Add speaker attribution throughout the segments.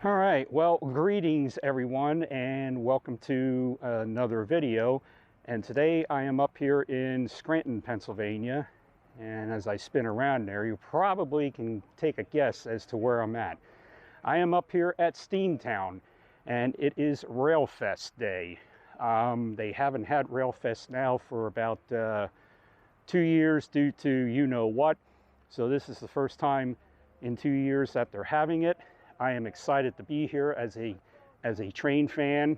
Speaker 1: All right, well, greetings everyone, and welcome to another video. And today I am up here in Scranton, Pennsylvania, and as I spin around there, you probably can take a guess as to where I'm at. I am up here at Steamtown, and it is Railfest Day. They haven't had Railfest now for about 2 years due to you-know-what, so this is the first time in 2 years that they're having it. I am excited to be here as a train fan.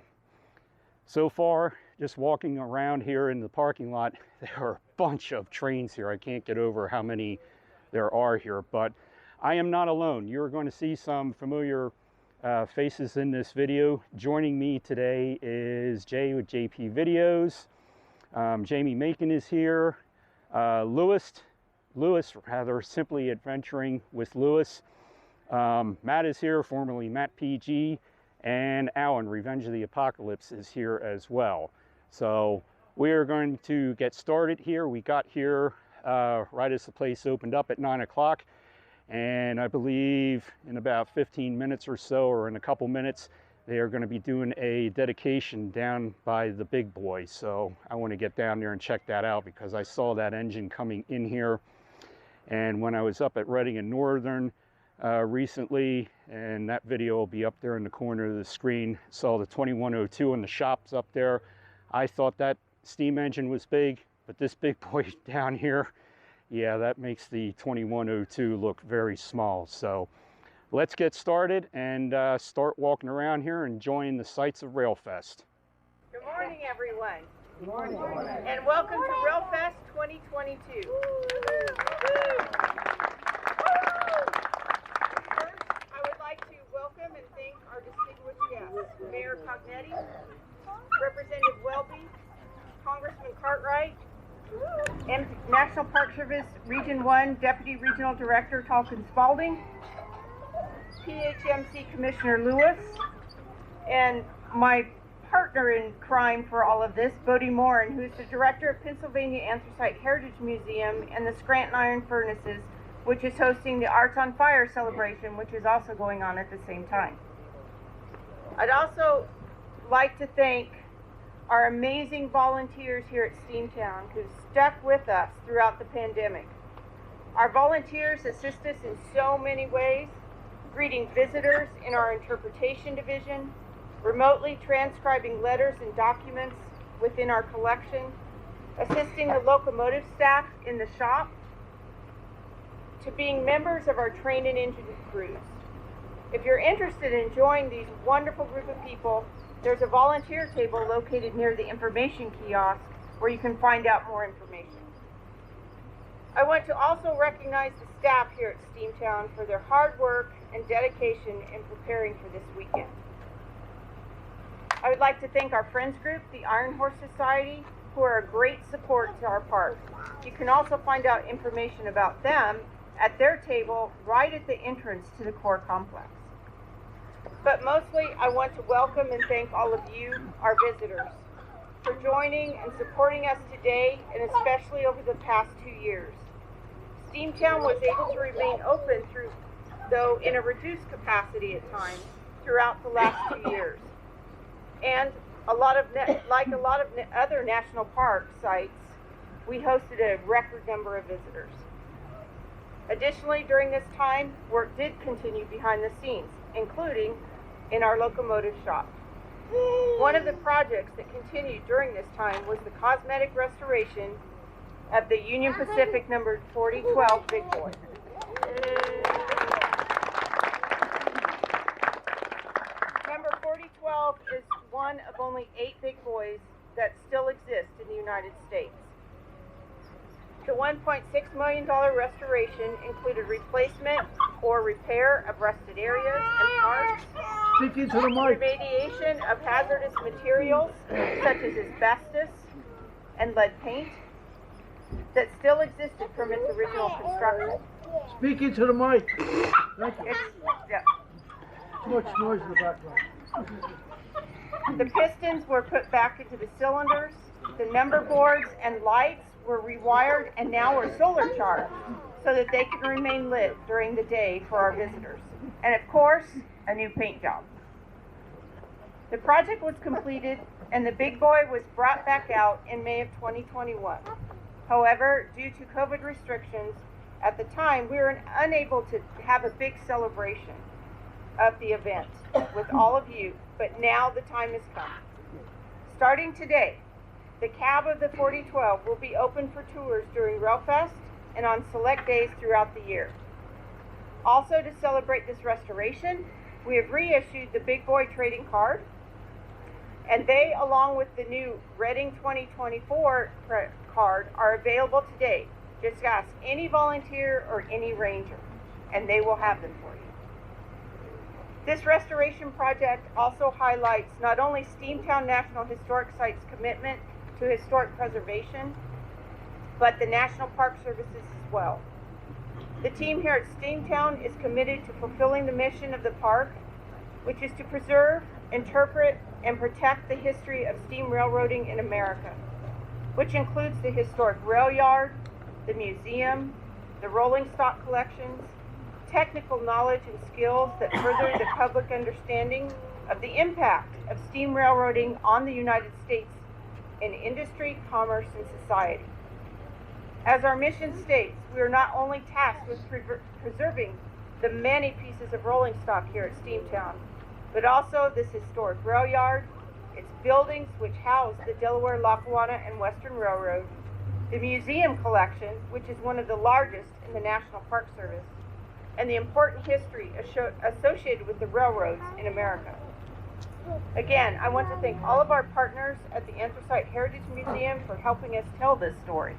Speaker 1: So far, just walking around here in the parking lot, there are a bunch of trains here. I can't get over how many there are here, but I am not alone. You're going to see some familiar faces in this video. Joining me today is Jay with JP Videos. Jamie Macon is here. Lewis, rather, Simply Adventuring with Lewis. Matt is here, formerly Matt PG, and Alan, Revenge of the Apocalypse, is here as well. So we are going to get started here. We got here right as the place opened up at 9 o'clock, and I believe in about 15 minutes or so, or in a couple minutes, they are going to be doing a dedication down by the big boy. So I want to get down there and check that out because I saw that engine coming in here. And when I was up at Reading and Northern recently, and that video will be up there in the corner of the screen, saw the 2102 in the shops up there. I thought that steam engine was big, but this big boy down here, yeah, that makes the 2102 look very small. So let's get started and start walking around here and enjoying the sights of Railfest.
Speaker 2: Good morning, everyone.
Speaker 3: Good morning.
Speaker 2: And welcome to Railfest 2022. Welcome and thank our distinguished guests, Mayor Cognetti, Representative Welby, Congressman Cartwright, and National Park Service Region 1 Deputy Regional Director Talkin Spalding, PHMC Commissioner Lewis, and my partner in crime for all of this, Bodie Morin, who's the Director of Pennsylvania Anthracite Heritage Museum and the Scranton Iron Furnaces, which is hosting the Arts on Fire celebration, which is also going on at the same time. I'd also like to thank our amazing volunteers here at Steamtown who stuck with us throughout the pandemic. Our volunteers assist us in so many ways, greeting visitors in our interpretation division, remotely transcribing letters and documents within our collection, assisting the locomotive staff in the shop, to being members of our train and engine crews. If you're interested in joining these wonderful group of people, there's a volunteer table located near the information kiosk where you can find out more information. I want to also recognize the staff here at Steamtown for their hard work and dedication in preparing for this weekend. I would like to thank our friends group, the Iron Horse Society, who are a great support to our park. You can also find out information about them at their table right at the entrance to the core complex. But mostly, I want to welcome and thank all of you, our visitors, for joining and supporting us today, and especially over the past 2 years. Steamtown was able to remain open though in a reduced capacity at times, throughout the last 2 years. And like a lot of other national park sites, we hosted a record number of visitors. Additionally, during this time, work did continue behind the scenes, including in our locomotive shop. One of the projects that continued during this time was the cosmetic restoration of the Union Pacific number 4012 Big Boy. Number 4012 is one of only 8 big boys that still exist in the United States. The $1.6 million restoration included replacement or repair of rusted areas and parts, remediation of hazardous materials such as asbestos and lead paint that still existed from its original construction.
Speaker 3: Speaking to the mic. Thank you.
Speaker 2: Yeah.
Speaker 3: Too much noise in the background.
Speaker 2: The pistons were put back into the cylinders, the number boards and lights were rewired and now are solar charged so that they can remain lit during the day for our visitors. And of course, a new paint job. The project was completed and the big boy was brought back out in May of 2021. However, due to COVID restrictions at the time, we were unable to have a big celebration of the event with all of you, but now the time has come. Starting today, the cab of the 4012 will be open for tours during Railfest and on select days throughout the year. Also, to celebrate this restoration, we have reissued the Big Boy trading card, and they, along with the new Reading 2024 card, are available today. Just ask any volunteer or any ranger, and they will have them for you. This restoration project also highlights not only Steamtown National Historic Site's commitment to historic preservation, but the National Park Services as well. The team here at Steamtown is committed to fulfilling the mission of the park, which is to preserve, interpret, and protect the history of steam railroading in America, which includes the historic rail yard, the museum, the rolling stock collections, technical knowledge and skills that further the public understanding of the impact of steam railroading on the United States in industry, commerce, and society. As our mission states, we are not only tasked with preserving the many pieces of rolling stock here at Steamtown, but also this historic rail yard, its buildings which house the Delaware, Lackawanna, and Western Railroad, the museum collection, which is one of the largest in the National Park Service, and the important history associated with the railroads in America. Again, I want to thank all of our partners at the Anthracite Heritage Museum for helping us tell this story.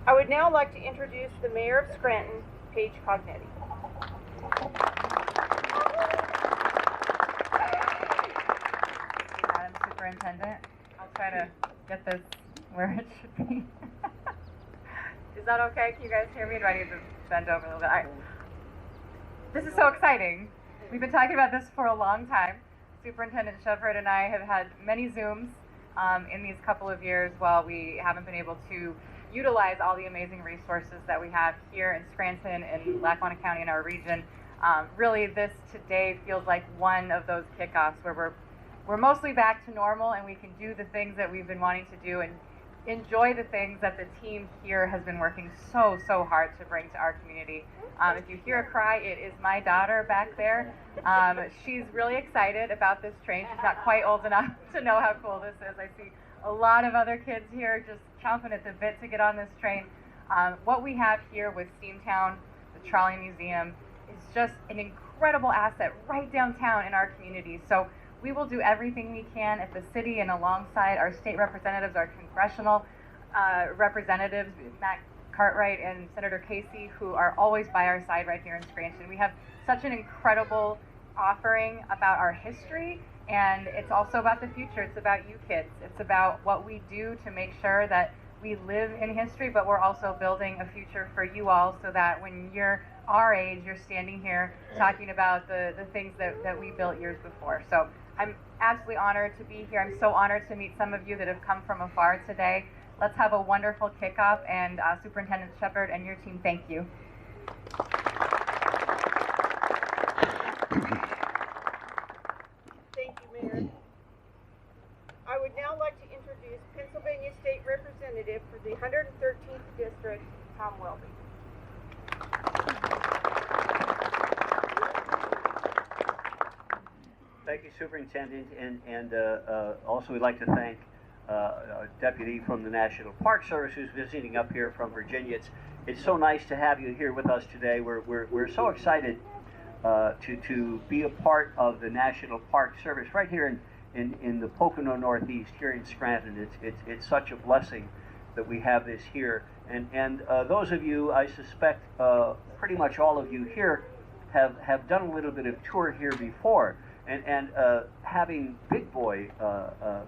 Speaker 2: I would now like to introduce the Mayor of Scranton, Paige Cognetti.
Speaker 4: Madam Superintendent, I'll try to get this where it should be. Is that okay? Can you guys hear me? Do I need to bend over a little bit? All right. This is so exciting. We've been talking about this for a long time. Superintendent Shepherd and I have had many Zooms in these couple of years while we haven't been able to utilize all the amazing resources that we have here in Scranton and Lackawanna County in our region. Really, this today feels like one of those kickoffs where we're mostly back to normal and we can do the things that we've been wanting to do and enjoy the things that the team here has been working so hard to bring to our community. If you hear a cry, it is my daughter back there. She's really excited about this train. She's not quite old enough to know how cool this is. I see a lot of other kids here just chomping at the bit to get on this train. What we have here with Steamtown, the Trolley Museum, is just an incredible asset right downtown in our community. So we will do everything we can at the city and alongside our state representatives, our congressional representatives, Matt Cartwright and Senator Casey, who are always by our side right here in Scranton. We have such an incredible offering about our history, and it's also about the future. It's about you kids. It's about what we do to make sure that we live in history, but we're also building a future for you all so that when you're our age, you're standing here talking about the things that we built years before. So I'm absolutely honored to be here. I'm so honored to meet some of you that have come from afar today. Let's have a wonderful kickoff, and Superintendent Shepherd and your team, thank you.
Speaker 2: Thank you, Mayor. I would now like to introduce Pennsylvania State Representative for the 113th District, Tom Welby.
Speaker 5: Thank you, Superintendent, and also we'd like to thank a deputy from the National Park Service who's visiting up here from Virginia. It's so nice to have you here with us today. We're so excited to be a part of the National Park Service right here in the Pocono Northeast here in Scranton. It's such a blessing that we have this here. And those of you, I suspect, pretty much all of you here have done a little bit of tour here before. And having Big Boy,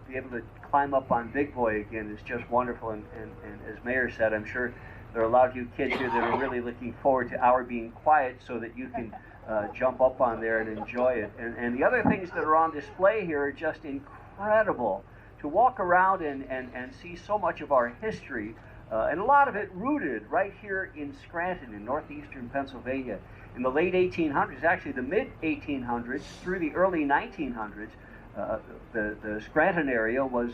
Speaker 5: be able to climb up on Big Boy again is just wonderful. And as Mayor said, I'm sure there are a lot of you kids here that are really looking forward to our being quiet so that you can jump up on there and enjoy it. And the other things that are on display here are just incredible. To walk around and see so much of our history and a lot of it rooted right here in Scranton, in northeastern Pennsylvania. In the late 1800s, actually the mid-1800s through the early 1900s, the Scranton area was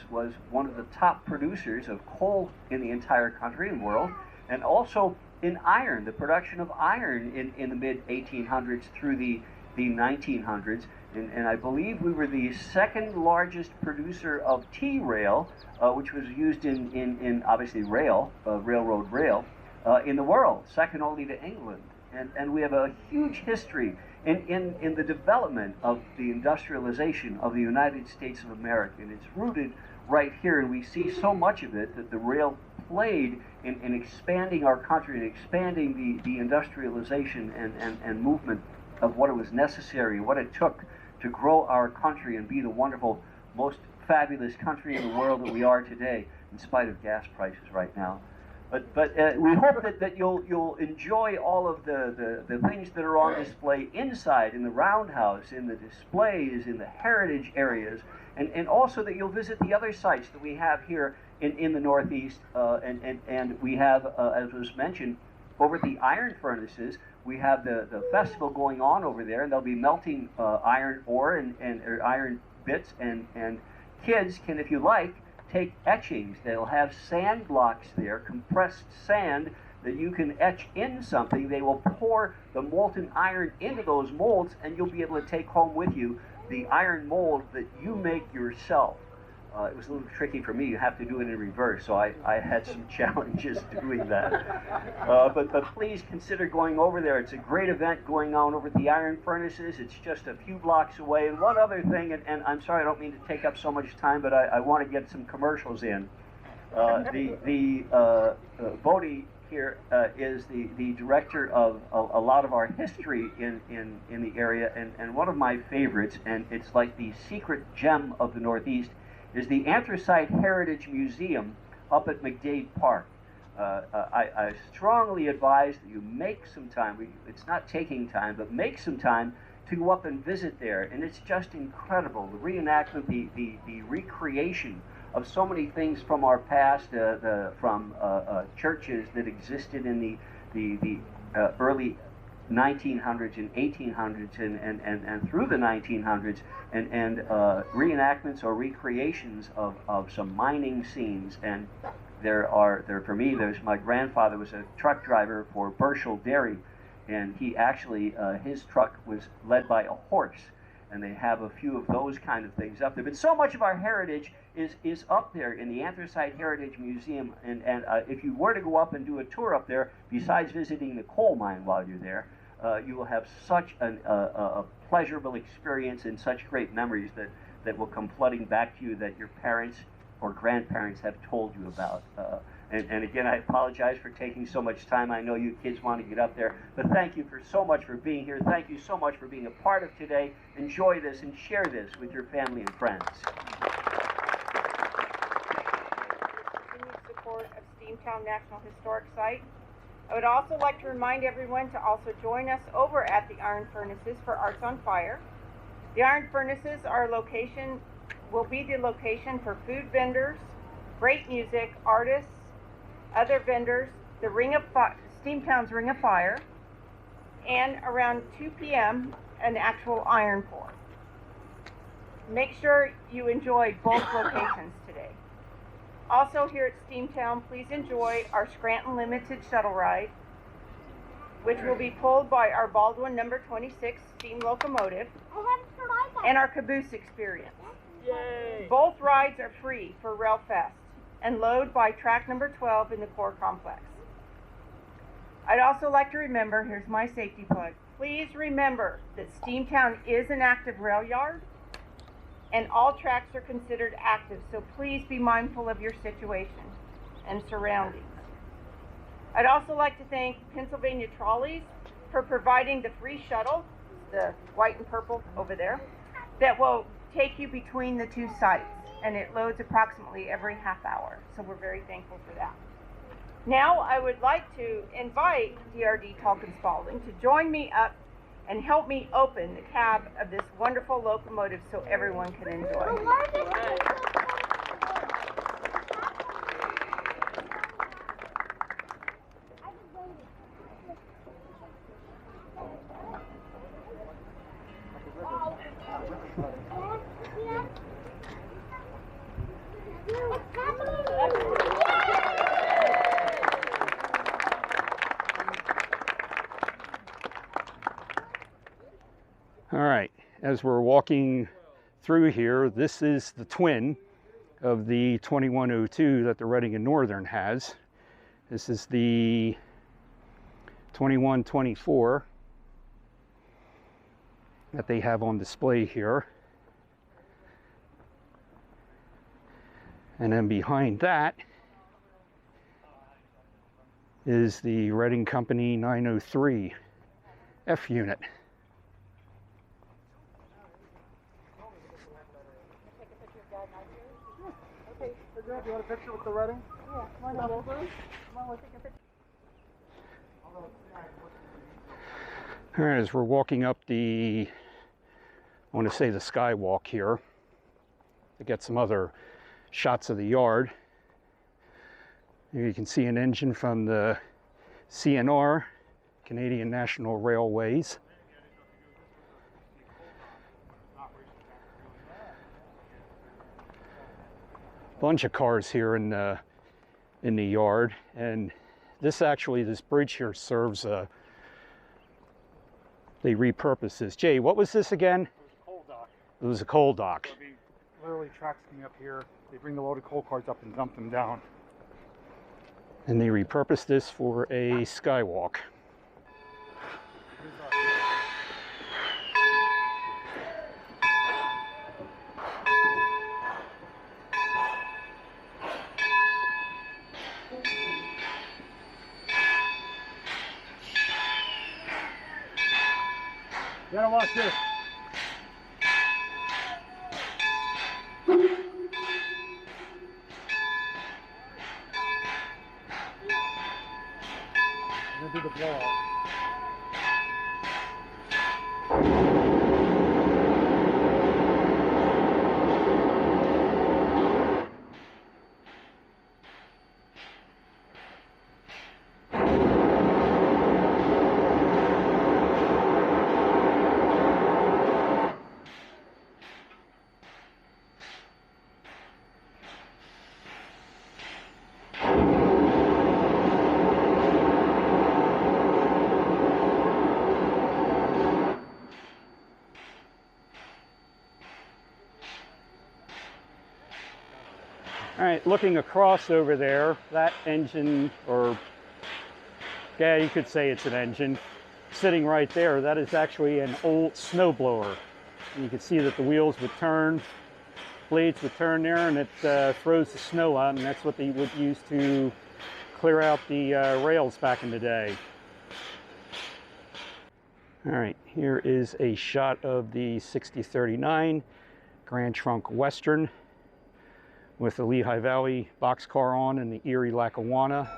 Speaker 5: one of the top producers of coal in the entire country and world, and also in iron, the production of iron in the mid-1800s through the 1900s. And I believe we were the second largest producer of T-rail, which was used in obviously railroad rail, in the world, second only to England. And we have a huge history in the development of the industrialization of the United States of America. And it's rooted right here, and we see so much of it that the rail played in expanding our country and expanding the industrialization and movement of what it was necessary, what it took to grow our country and be the wonderful, most fabulous country in the world that we are today, in spite of gas prices right now. But we hope that you'll enjoy all of the things that are on display inside, in the roundhouse, in the displays, in the heritage areas, and also that you'll visit the other sites that we have here in the Northeast, and we have, as was mentioned, over at the iron furnaces, we have the festival going on over there, and they'll be melting iron ore or iron bits, and kids can, if you like, take etchings. They'll have sand blocks there, compressed sand that you can etch in something. They will pour the molten iron into those molds, and you'll be able to take home with you the iron mold that you make yourself. It was a little tricky for me. You have to do it in reverse, so I had some challenges doing that. But please consider going over there. It's a great event going on over at the iron furnaces. It's just a few blocks away. And one other thing, and I'm sorry I don't mean to take up so much time, but I want to get some commercials in. Bodie here is the director of a lot of our history in the area, and one of my favorites, and it's like the secret gem of the Northeast, is the Anthracite Heritage Museum up at McDade Park. I strongly advise that you make some time. It's not taking time, but make some time to go up and visit there. And it's just incredible. The reenactment, the recreation of so many things from our past, from churches that existed in the early 1900s and 1800s and through the 1900s, and reenactments or recreations of some mining scenes. And for me, there's my grandfather was a truck driver for Burchell Dairy, and he actually his truck was led by a horse, and they have a few of those kind of things up there. But so much of our heritage is up there in the Anthracite Heritage Museum, and if you were to go up and do a tour up there, besides visiting the coal mine while you're there, you will have such a pleasurable experience and such great memories that will come flooding back to you that your parents or grandparents have told you about. And again, I apologize for taking so much time. I know you kids want to get up there, but thank you so much for being here. Thank you so much for being a part of today. Enjoy this and share this with your family and friends.
Speaker 2: Continued support of Steamtown National Historic Site. I would also like to remind everyone to also join us over at the Iron Furnaces for Arts on Fire. The Iron Furnaces will be the location for food vendors, great music, artists, other vendors, the Steamtown's Ring of Fire, and around 2 p.m. an actual iron pour. Make sure you enjoy both locations today. Also here at Steamtown, please enjoy our Scranton Limited shuttle ride, which will be pulled by our Baldwin number 26 steam locomotive, and our caboose experience.
Speaker 3: Yay!
Speaker 2: Both rides are free for Railfest and load by track number 12 in the core complex. I'd also like to remember, here's my safety plug, please remember that Steamtown is an active rail yard, and all tracks are considered active, so please be mindful of your situation and surroundings. I'd also like to thank Pennsylvania Trolleys for providing the free shuttle, the white and purple over there, that will take you between the two sites, and it loads approximately every half hour, so we're very thankful for that. Now I would like to invite DRD Tolkien Spalding to join me up and help me open the cab of this wonderful locomotive so everyone can enjoy.
Speaker 1: as we're walking through here, this is the twin of the 2102 that the Reading and Northern has. This is the 2124 that they have on display here. And then behind that is the Reading Company 903 F unit.
Speaker 3: Okay, you want a picture with the Reading?
Speaker 4: Yeah, come on, we'll take a picture.
Speaker 1: All right, as we're walking up the, I want to say the skywalk here, to get some other shots of the yard. Here you can see an engine from the CNR, Canadian National Railways. Bunch of cars here in the yard, and this bridge here serves a, they repurposed this. Jay, what was this again?
Speaker 6: It was a coal dock.
Speaker 1: It was a coal dock.
Speaker 6: There'll be literally tracks coming up here. They bring the loaded coal cars up and dump them down.
Speaker 1: And they repurposed this for a skywalk.
Speaker 3: You gotta watch this. I'm gonna do the blowout.
Speaker 1: All right, looking across over there, that engine, or yeah, you could say it's an engine, sitting right there, that is actually an old snowblower. And you can see that the wheels would turn, blades would turn there, and it throws the snow out, and that's what they would use to clear out the rails back in the day. All right, here is a shot of the 6039 Grand Trunk Western with the Lehigh Valley boxcar on and the Erie Lackawanna.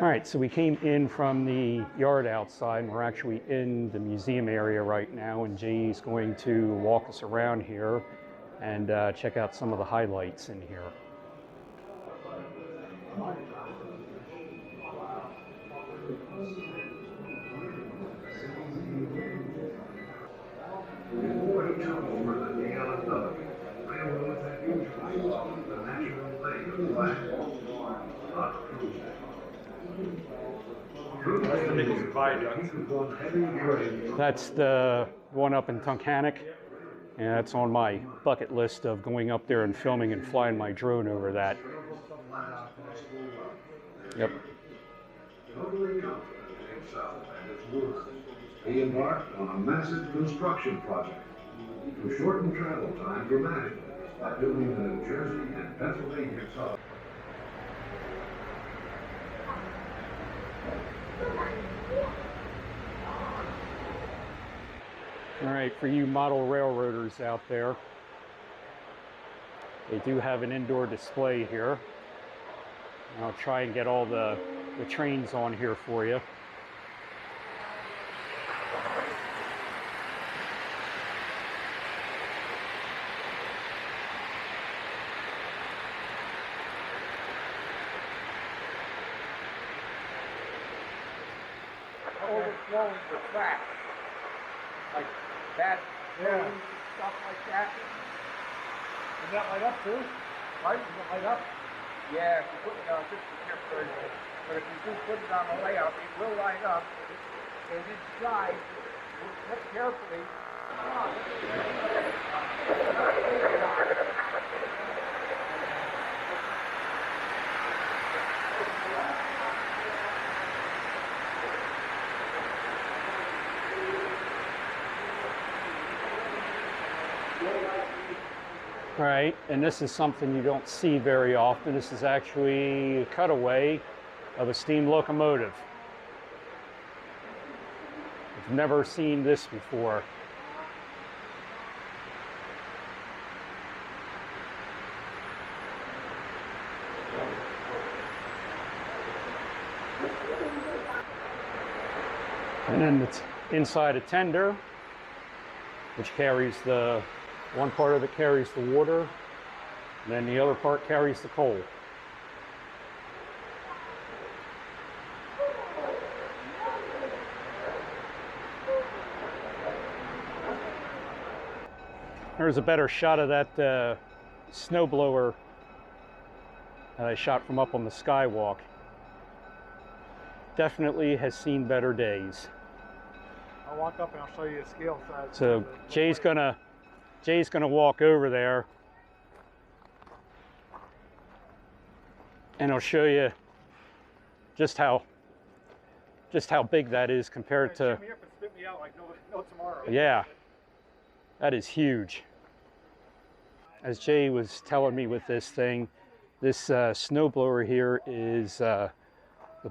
Speaker 1: All right, so we came in from the yard outside, and we're actually in the museum area right now, and Jay's going to walk us around here and check out some of the highlights in here. That's the one up in Tunkhannock, and that's on my bucket list of going up there and filming and flying my drone over that. Yep.
Speaker 7: He embarked on a massive construction project to shorten travel time dramatically by building the New Jersey and Pennsylvania sub.
Speaker 1: All right, for you model railroaders out there, they do have an indoor display here. And I'll try and get all the trains on here for you.
Speaker 8: blown for tracks, like bad
Speaker 3: Yeah.
Speaker 8: and stuff like that.
Speaker 3: Does that light up too?
Speaker 8: Right?
Speaker 3: Does it light up?
Speaker 8: Yeah, if you put it on, just be careful. But if you do put it on the layout, it will light up. And inside, look carefully.
Speaker 1: Right, and this is something you don't see very often. This is actually a cutaway of a steam locomotive. I've never seen this before. And then it's inside a tender, which carries the, one part of it carries the water, and then the other part carries the coal. There's a better shot of that snowblower that I shot from up on the skywalk. Definitely has seen better days.
Speaker 3: I'll walk up and I'll show you the scale size.
Speaker 1: So Jay's gonna walk over there and I'll show you just how big that is compared to,
Speaker 3: Shut me up and spit me out like no tomorrow.
Speaker 1: yeah, that is huge. As Jay was telling me with this thing, this snowblower here is, the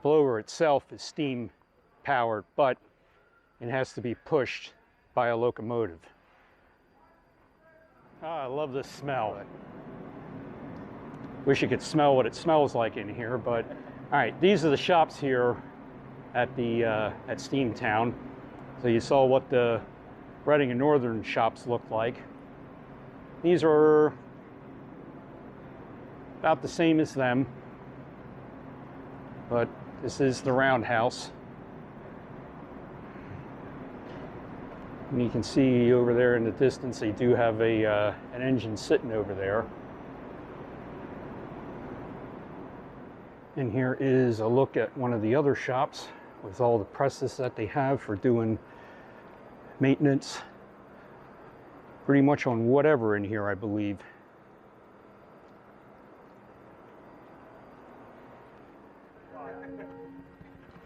Speaker 1: blower itself is steam powered, but it has to be pushed by a locomotive. I love this smell. Wish you could smell what it smells like in here, but all right, these are the shops here at the at Steamtown. So you saw what the Reading and Northern shops looked like. These are about the same as them, but this is the roundhouse. And you can see over there in the distance, they do have an engine sitting over there. And here is a look at one of the other shops with all the presses that they have for doing maintenance. Pretty much on whatever in here, I believe.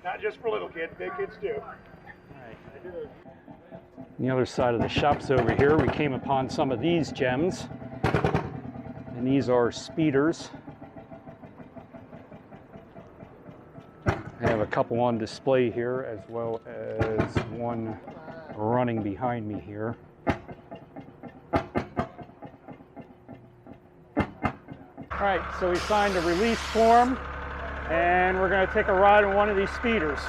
Speaker 3: Not just for little kids, big kids too.
Speaker 1: On the other side of the shops over here, we came upon some of these gems. And these are speeders. I have a couple on display here, as well as one running behind me here. All right, so we signed a release form, and we're going to take a ride on one of these speeders.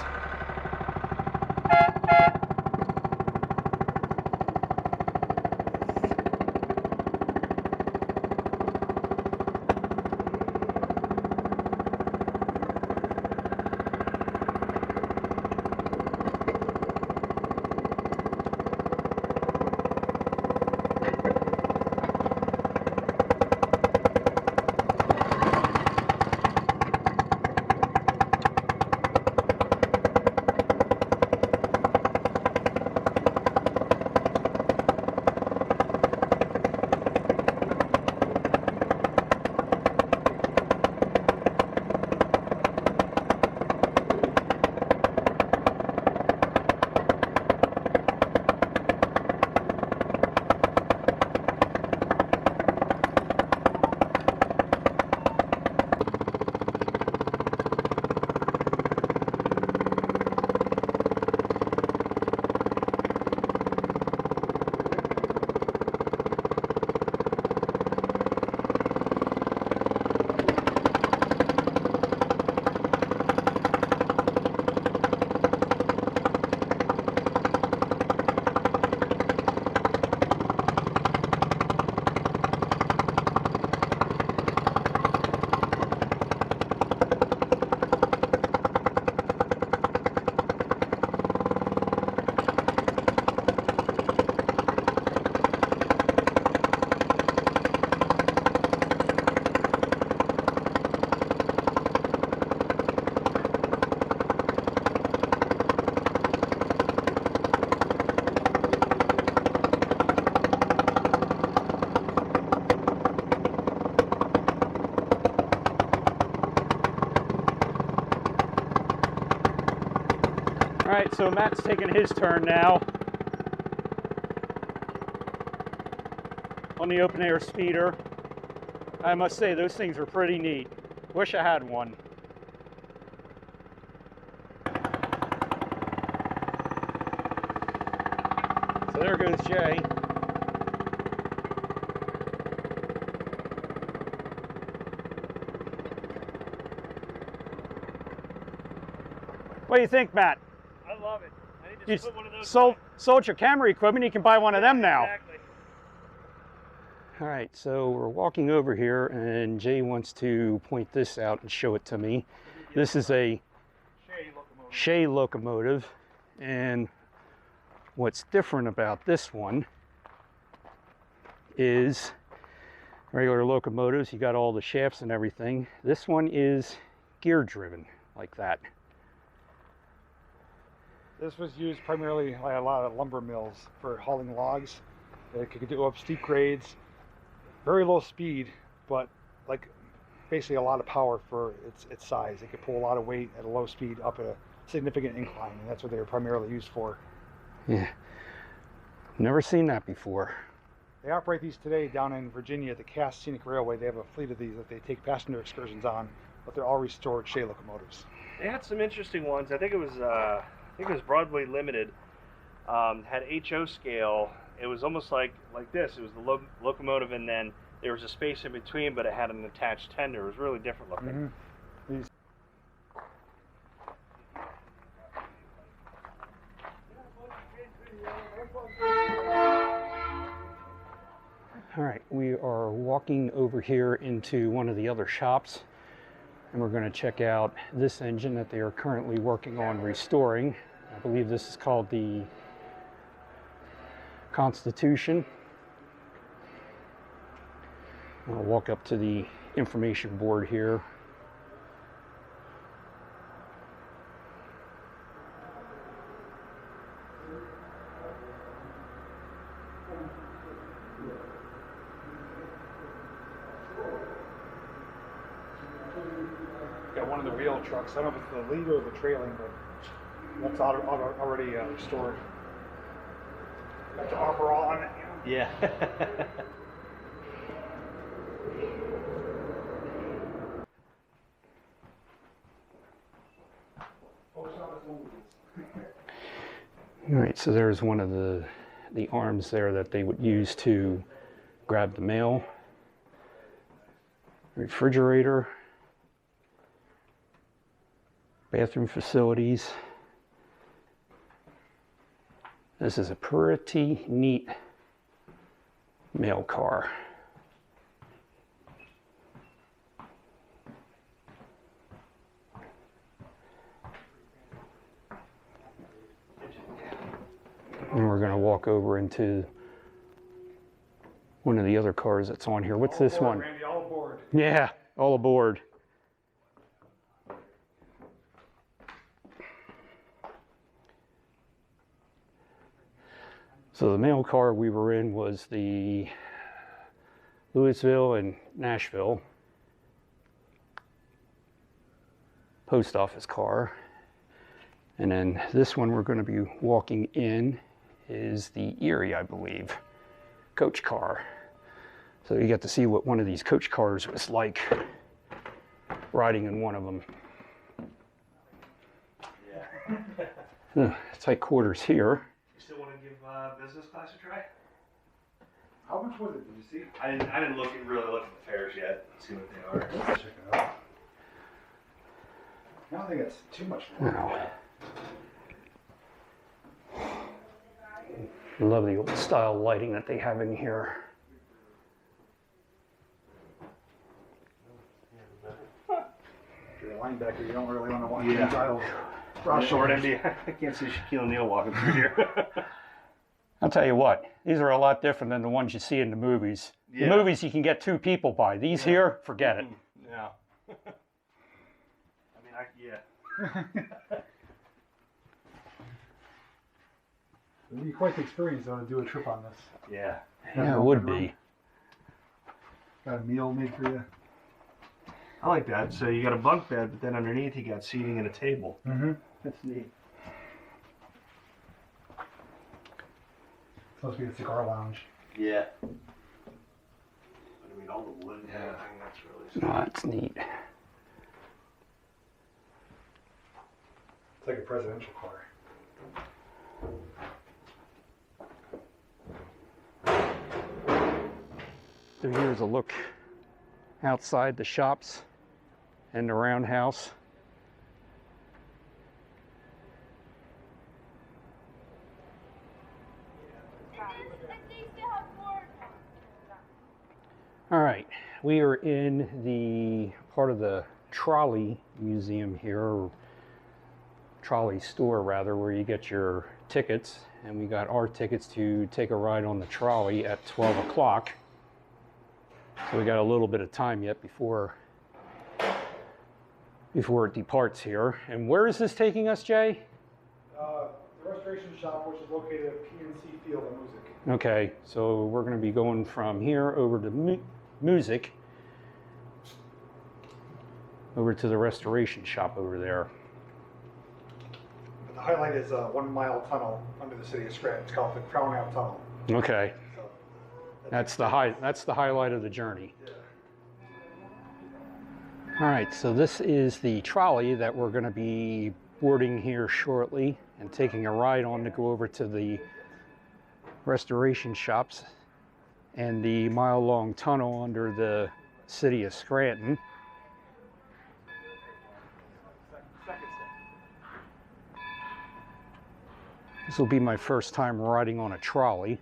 Speaker 1: right, so Matt's taking his turn now on the open air speeder. I must say, those things are pretty neat. Wish I had one. So there goes Jay. What do you think, Matt?
Speaker 3: I love it. I need to
Speaker 1: You
Speaker 3: put one of those.
Speaker 1: sold your camera equipment, you can buy one of them now.
Speaker 3: Exactly.
Speaker 1: All right, so we're walking over here and Jay wants to point this out and show it to me. This is a Shay locomotive, and what's different about this one is regular locomotives, you got all the shafts and everything. This one is gear driven like that.
Speaker 6: This was used primarily by a lot of lumber mills for hauling logs. It could do up steep grades, very low speed, but like basically a lot of power for its size. It could pull a lot of weight at a low speed up a significant incline, and that's what they were primarily used for.
Speaker 1: Yeah, never seen that before.
Speaker 6: They operate these today down in Virginia at the Cass Scenic Railway. They have a fleet of these that they take passenger excursions on, but they're all restored Shay locomotives.
Speaker 3: They had some interesting ones. I think it was Broadway Limited. Had HO scale. It was almost like this. It was the locomotive, and then there was a space in between, but it had an attached tender. It was really different looking.
Speaker 6: Mm-hmm.
Speaker 1: All right, we are walking over here into one of the other shops, and we're going to check out this engine that they are currently working on restoring. I believe this is called the Constitution. I'll walk up to the information board here.
Speaker 6: Got one of the wheel trucks. I don't know if it's the lead or the trailing, but that's already restored. Got the armor all on it.
Speaker 3: Yeah.
Speaker 1: All right, so there's one of the arms there that they would use to grab the mail. Refrigerator. Bathroom facilities. This is a pretty neat mail car. And we're going to walk over into one of the other cars that's on here. What's this one?
Speaker 6: Randy, all aboard.
Speaker 1: Yeah, all aboard. So the mail car we were in was the Louisville and Nashville post office car. And then this one we're going to be walking in is the Erie, I believe, coach car. So you get to see what one of these coach cars was like riding in one of them.
Speaker 3: Yeah.
Speaker 1: Tight quarters here.
Speaker 3: You still want to give business class a try?
Speaker 6: How much was it? Did you see?
Speaker 3: I didn't really look at the fares yet. See what they are.
Speaker 6: Let's check it out. I don't think it's too much more.
Speaker 1: Wow. I love the old style lighting that they have in here.
Speaker 6: If you're a linebacker, you don't really want to watch
Speaker 3: Yeah.
Speaker 6: these aisles.
Speaker 3: Short MD. I can't see Shaquille O'Neal walking through here.
Speaker 1: I'll tell you what, these are a lot different than the ones you see in the movies.
Speaker 3: Yeah.
Speaker 1: The movies you can get 2 people by. These here, forget it.
Speaker 3: Yeah. I mean, yeah.
Speaker 6: It'd be quite the experience though to do a trip on this.
Speaker 3: Yeah.
Speaker 1: Yeah, it would be.
Speaker 6: Got a meal made for you.
Speaker 3: I like that. So you got a bunk bed, but then underneath you got seating and a table.
Speaker 6: Mm-hmm.
Speaker 3: That's neat.
Speaker 6: Supposed to be the cigar lounge.
Speaker 5: Yeah. I mean, all the wood and everything, that's really
Speaker 1: Oh, that's neat.
Speaker 6: It's like a presidential car.
Speaker 1: So here's a look outside the shops and the roundhouse. All right, we are in the part of the Trolley Museum here, or Trolley store rather, where you get your tickets, and we got our tickets to take a ride on the trolley at 12 o'clock. So we got a little bit of time yet before it departs here. And where is this taking us, Jay?
Speaker 6: The restoration shop, which is located at PNC Field in Music.
Speaker 1: Okay, so we're going to be going from here over to Music, over to the restoration shop over there.
Speaker 6: But the highlight is a 1 mile tunnel under the city of Scranton. It's called the Crown Ave Tunnel.
Speaker 1: Okay,
Speaker 6: So
Speaker 1: that's the highlight of the journey.
Speaker 6: Yeah.
Speaker 1: All right, so this is the trolley that we're going to be boarding here shortly and taking a ride on to go over to the restoration shops and the mile-long tunnel under the city of Scranton. This will be my first time riding on a trolley.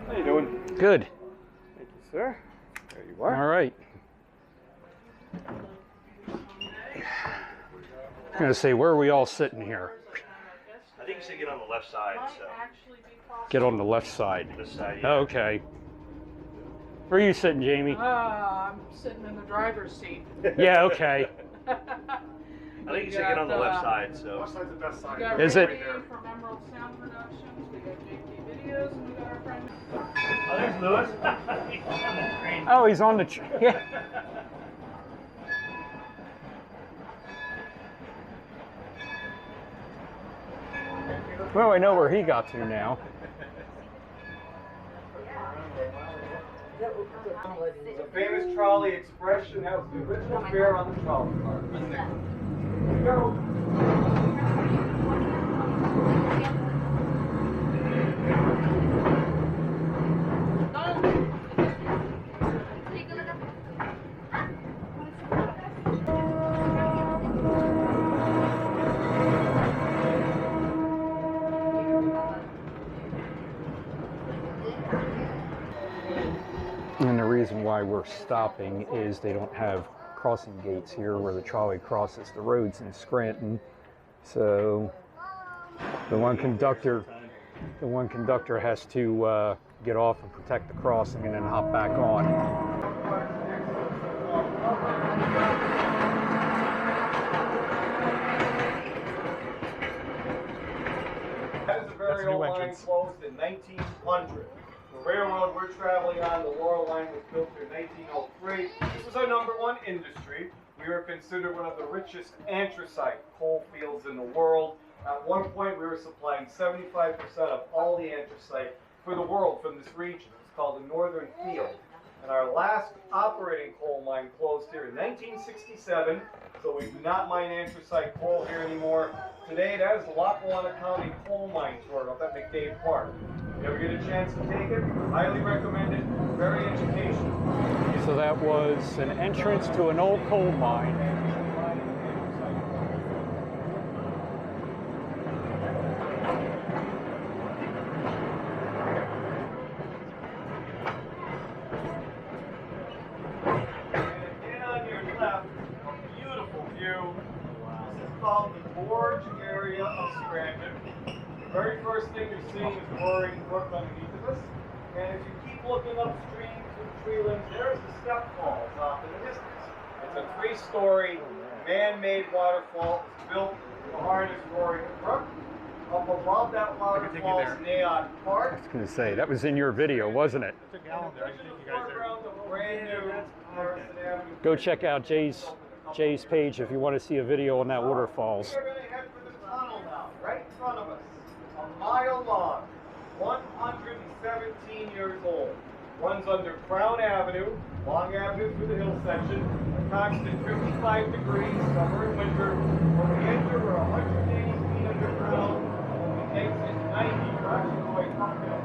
Speaker 3: How you doing?
Speaker 1: Good.
Speaker 3: Thank you, sir. There you are.
Speaker 1: All right. I'm going to say, where are we all sitting here?
Speaker 5: I think you should get on the left side, so.
Speaker 1: Get on the left side.
Speaker 5: This side, yeah.
Speaker 1: Okay. Where are you sitting, Jamie?
Speaker 9: I'm sitting in the driver's seat.
Speaker 1: Yeah, okay.
Speaker 5: I think you should get on the left side, so.
Speaker 6: Left side's the best
Speaker 9: We
Speaker 6: side.
Speaker 9: got
Speaker 1: Is it?
Speaker 9: Ray from Emerald Sound Productions, we got JT Videos, and we got our friend.
Speaker 5: Oh, there's Lewis.
Speaker 1: Oh, he's on the... Yeah. Well, I know where he got to now.
Speaker 8: The famous trolley expression has the original fare on the trolley car. Here we go.
Speaker 1: And the reason why we're stopping is they don't have crossing gates here where the trolley crosses the roads in Scranton. So the one conductor has to get off and protect the crossing and then hop back on.
Speaker 8: That is a very old line closed in 1900. The railroad we're traveling on, the Laurel Line, was built in 1903. This was our #1 industry. We were considered one of the richest anthracite coal fields in the world. At one point, we were supplying 75% of all the anthracite for the world from this region. It's called the Northern Field. And our last operating coal mine closed here in 1967, so we do not mine anthracite coal here anymore. Today, that is the Lackawanna County Coal Mine Tour up at McDade Park. If you ever get a chance to take it, highly recommend it. Very educational.
Speaker 1: So that was an entrance to an old coal mine.
Speaker 8: And on your left, a beautiful view. This is called the Gorge area of Scranton. The very first thing you're seeing is Roaring Brook underneath of us. And as you keep looking upstream to the tree limbs, there's the step falls off in the distance. It's a 3-story man-made waterfall. It's built in the heart of Roaring Brook. Up above that waterfall is Neon Park.
Speaker 1: I was going to say, that was in your video, wasn't it?
Speaker 8: Brand new Harrison Avenue.
Speaker 1: Go check out Jay's page if you want to see a video on that waterfalls.
Speaker 8: We're going to head for the front of us, a mile long, 117 years old, runs under Crown Avenue, Long Avenue through the hill section, a constant 55 degrees, summer and winter. When we enter, we're 180 feet underground. When we exit 90, we're actually going uphill.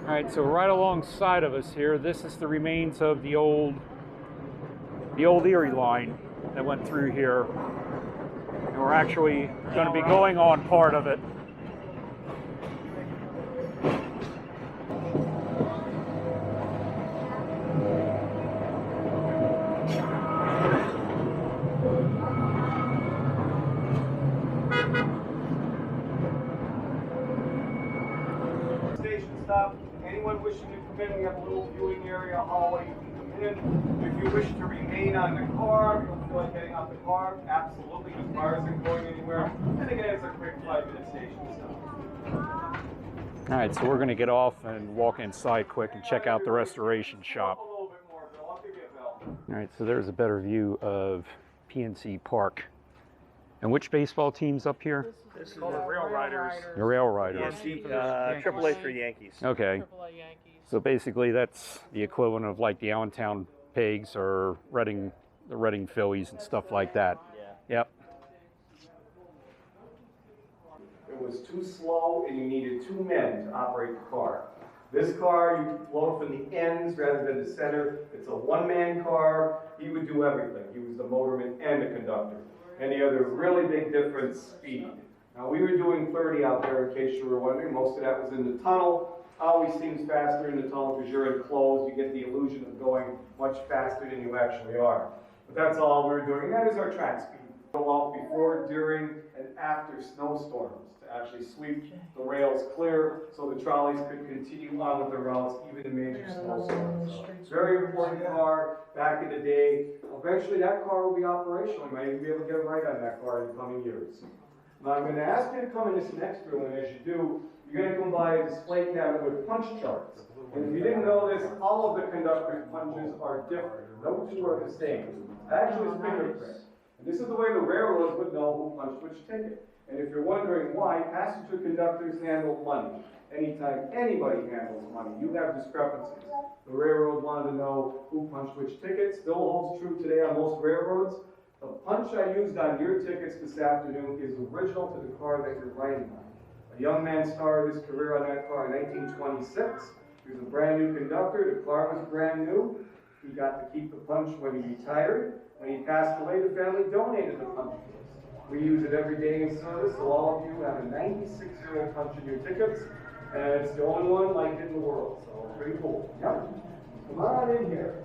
Speaker 1: All right, so right alongside of us here, this is the remains of the old Erie line that went through here. And we're actually going to be going on part of it.
Speaker 8: Station stop. Anyone wishing to come in, we have a little viewing area, hallway, you can come in. If you wish to remain on the car, you don't feel like getting off the car, absolutely, the car isn't going anywhere. And again, it's a quick 5-minute station stop.
Speaker 1: All right, so we're going to get off and walk inside quick and check out the restoration shop.
Speaker 8: A little bit more, Bill. I'll give you a bell.
Speaker 1: All right, so there's a better view of PNC Park. And which baseball team's up here?
Speaker 3: This is the Rail Riders.
Speaker 1: The Rail Riders.
Speaker 3: AAA for Yankees.
Speaker 1: Okay.
Speaker 9: AAA Yankees.
Speaker 1: So basically that's the equivalent of like the Allentown Pigs or the Reading Phillies and stuff like that.
Speaker 3: Yeah.
Speaker 1: Yep.
Speaker 8: It was too slow and you needed 2 men to operate the car. This car, you load from the ends rather than the center. It's a one-man car. He would do everything. He was the motorman and the conductor. And the other really big difference, speed. Now we were doing 30 out there in case you were wondering. Most of that was in the tunnel. Always seems faster in the tunnel because you're enclosed. You get the illusion of going much faster than you actually are. But that's all we're doing. And that is our track speed. Go out before, during, and after snowstorms to actually sweep the rails clear so the trolleys could continue on with the routes even in major snowstorms. So, very important car back in the day. Eventually that car will be operational. You might even be able to get a ride on that car in the coming years. Now I'm going to ask you to come in this next room, and as you do, you're going to come by a display cabinet with punch charts. And if you didn't know this, all of the conductor's punches are different. No two are the same. Actually, it's fingerprint. And this is the way the railroads would know who punched which ticket. And if you're wondering why, passenger conductors handle money. Anytime anybody handles money, you have discrepancies. The railroad wanted to know who punched which ticket. Still holds true today on most railroads. The punch I used on your tickets this afternoon is original to the car that you're riding on. A young man started his career on that car in 1926. He was a brand new conductor. The car was brand new. He got to keep the punch when he retired. When he passed away, the family donated the punch to us. We use it every day in service, so all of you have a 96-year-old punch in your tickets, and it's the only one like it in the world, so pretty cool. Yep. Come on in here.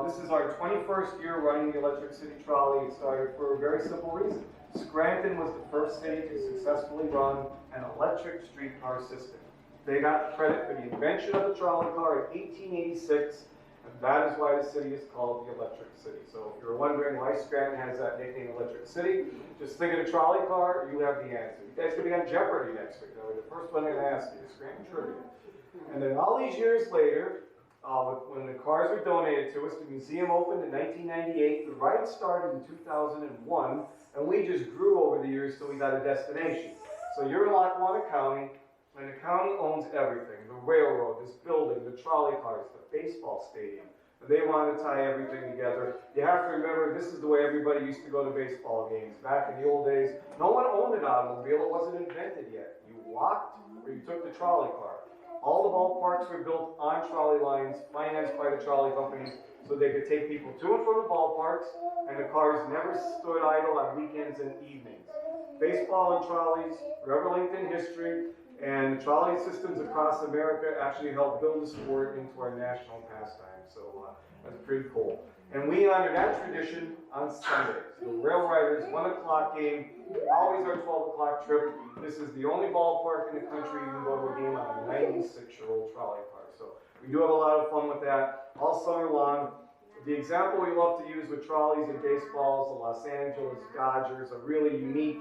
Speaker 8: This is our 21st year running the Electric City Trolley. It started for a very simple reason. Scranton was the first city to successfully run an electric streetcar system. They got credit for the invention of the trolley car in 1886, and that is why the city is called the Electric City. So if you're wondering why Scranton has that nickname Electric City, just think of the trolley car, you have the answer. You guys could be on Jeopardy next week. That was the first one I'm going to ask you, Scranton Trivia. And then all these years later, when the cars were donated to us, the museum opened in 1998, the ride started in 2001, and we just grew over the years till we got a destination. So you're in Lackawanna County, and the county owns everything. The railroad, this building, the trolley cars, the baseball stadium, They want to tie everything together. You have to remember, this is the way everybody used to go to baseball games. Back in the old days, no one owned an automobile. It wasn't invented yet. You walked or you took the trolley car. All the ballparks were built on trolley lines, financed by the trolley companies, so they could take people to and from the ballparks, and the cars never stood idle on weekends and evenings. Baseball and trolleys, forever linked in history, and the trolley systems across America actually helped build the sport into our national pastime. So that's pretty cool. And we honor that tradition on Sundays. The Rail Riders 1 o'clock game, always our 12 o'clock trip. This is the only ballpark in the country you can go to a game on a 96-year-old trolley car. So we do have a lot of fun with that all summer long. The example we love to use with trolleys and baseballs, the Los Angeles Dodgers, a really unique,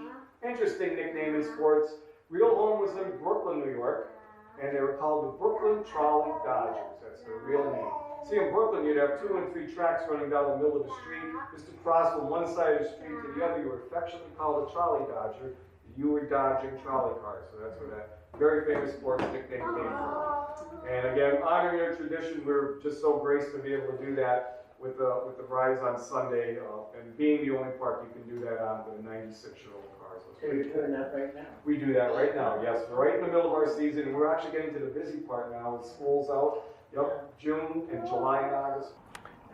Speaker 8: interesting nickname in sports. Real home was in Brooklyn, New York, and they were called the Brooklyn Trolley Dodgers. That's their real name. See, in Brooklyn, you'd have 2 and 3 tracks running down the middle of the street. Just to cross from one side of the street to the other, you were affectionately called a trolley dodger. You were dodging trolley cars, so that's where that very famous sports nickname came from. And again, honoring their tradition, we're just so graced to be able to do that with the rides on Sunday, and being the only park you can do that on with a 96-year-old car. So
Speaker 5: you're doing that right now?
Speaker 8: We do that right now, yes. We're right in the middle of our season, and we're actually getting to the busy part now with school's out. Yep, June and July and August.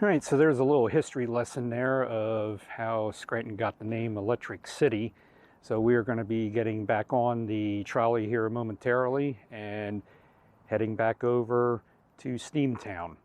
Speaker 1: All right, so there's a little history lesson there of how Scranton got the name Electric City. So we're going to be getting back on the trolley here momentarily and heading back over to Steamtown.